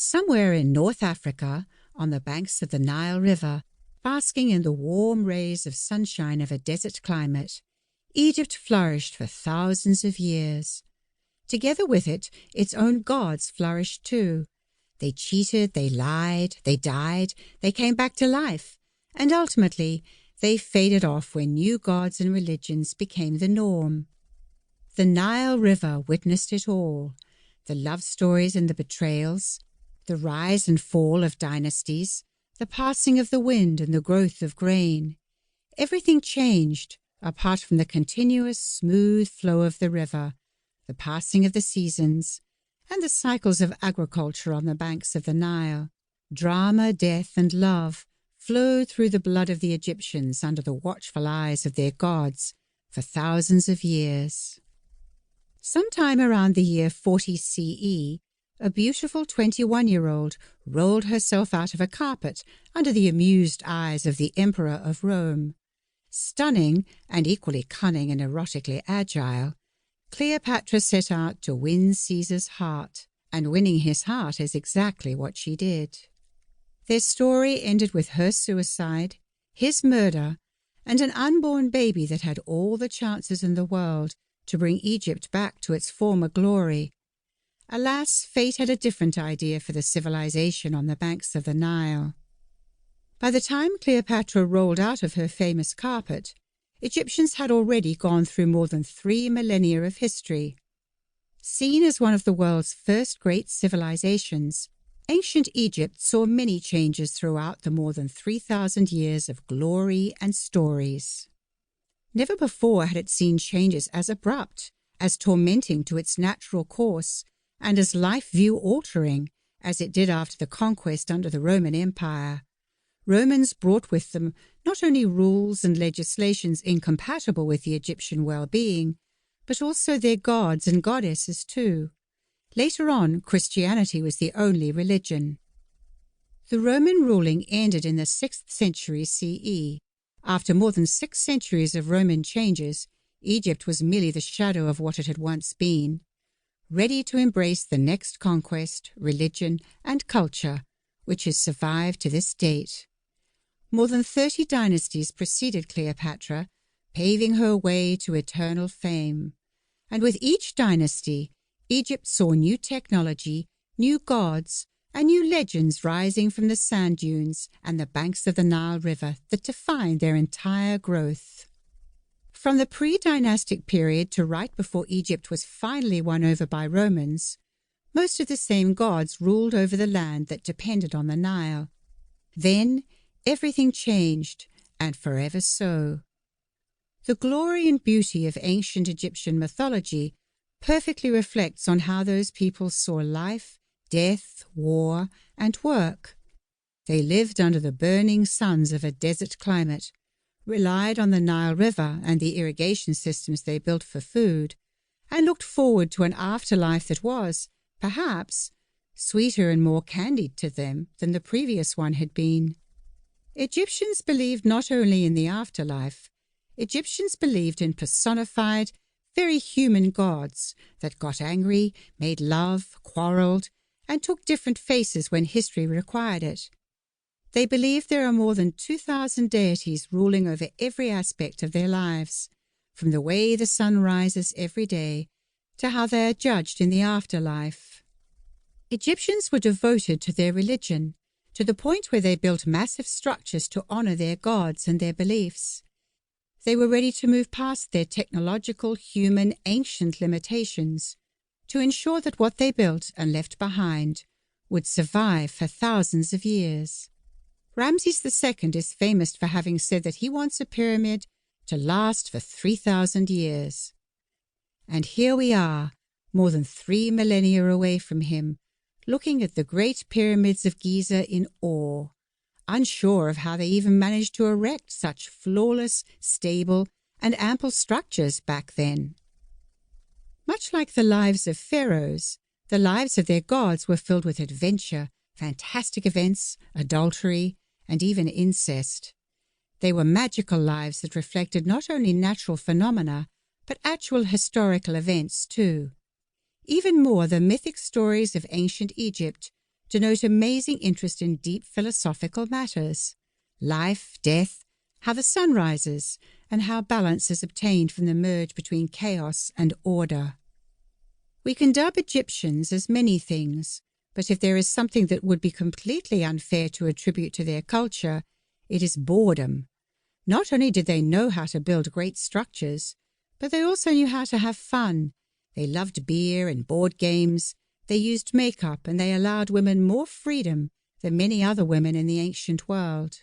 Somewhere in North Africa, on the banks of the Nile River, basking in the warm rays of sunshine of a desert climate, Egypt flourished for thousands of years. Together with it, its own gods flourished too. They cheated, they lied, they died, they came back to life, and ultimately they faded off when new gods and religions became the norm. The Nile River witnessed it all, the love stories and the betrayals, the rise and fall of dynasties, the passing of the wind and the growth of grain. Everything changed, apart from the continuous smooth flow of the river, the passing of the seasons, and the cycles of agriculture on the banks of the Nile. Drama, death, and love flowed through the blood of the Egyptians under the watchful eyes of their gods for thousands of years. Sometime around the year 40 CE, a beautiful 21-year-old rolled herself out of a carpet under the amused eyes of the Emperor of Rome. Stunning and equally cunning and erotically agile, Cleopatra set out to win Caesar's heart, and winning his heart is exactly what she did. Their story ended with her suicide, his murder, and an unborn baby that had all the chances in the world to bring Egypt back to its former glory. Alas, fate had a different idea for the civilization on the banks of the Nile. By the time Cleopatra rolled out of her famous carpet, Egyptians had already gone through more than 3 millennia of history. Seen as one of the world's first great civilizations, ancient Egypt saw many changes throughout the more than 3,000 years of glory and stories. Never before had it seen changes as abrupt, as tormenting to its natural course, and as life-view-altering as it did after the conquest under the Roman Empire. Romans brought with them not only rules and legislations incompatible with the Egyptian well-being, but also their gods and goddesses too. Later on, Christianity was the only religion. The Roman ruling ended in the 6th century CE. After more than 6 centuries of Roman changes, Egypt was merely the shadow of what it had once been, ready to embrace the next conquest, religion, and culture, which has survived to this date. More than 30 dynasties preceded Cleopatra, paving her way to eternal fame. And with each dynasty, Egypt saw new technology, new gods, and new legends rising from the sand dunes and the banks of the Nile River that defined their entire growth. From the pre-dynastic period to right before Egypt was finally won over by Romans, most of the same gods ruled over the land that depended on the Nile. Then everything changed, and forever so. The glory and beauty of ancient Egyptian mythology perfectly reflects on how those people saw life, death, war, and work. They lived under the burning suns of a desert climate, relied on the Nile River and the irrigation systems they built for food, and looked forward to an afterlife that was, perhaps, sweeter and more candid to them than the previous one had been. Egyptians believed not only in the afterlife, Egyptians believed in personified, very human gods that got angry, made love, quarreled, and took different faces when history required it. They believed there are more than 2,000 deities ruling over every aspect of their lives, from the way the sun rises every day to how they are judged in the afterlife. Egyptians were devoted to their religion, to the point where they built massive structures to honor their gods and their beliefs. They were ready to move past their technological, human, ancient limitations to ensure that what they built and left behind would survive for thousands of years. Ramses II is famous for having said that he wants a pyramid to last for 3,000 years. And here we are, more than 3 millennia away from him, looking at the great pyramids of Giza in awe, unsure of how they even managed to erect such flawless, stable, and ample structures back then. Much like the lives of pharaohs, the lives of their gods were filled with adventure, fantastic events, adultery, and even incest. They were magical lives that reflected not only natural phenomena, but actual historical events too. Even more, the mythic stories of ancient Egypt denote amazing interest in deep philosophical matters: life, death, how the sun rises, and how balance is obtained from the merge between chaos and order. We can dub Egyptians as many things, but if there is something that would be completely unfair to attribute to their culture, it is boredom. Not only did they know how to build great structures, but they also knew how to have fun. They loved beer and board games. They used makeup, and they allowed women more freedom than many other women in the ancient world.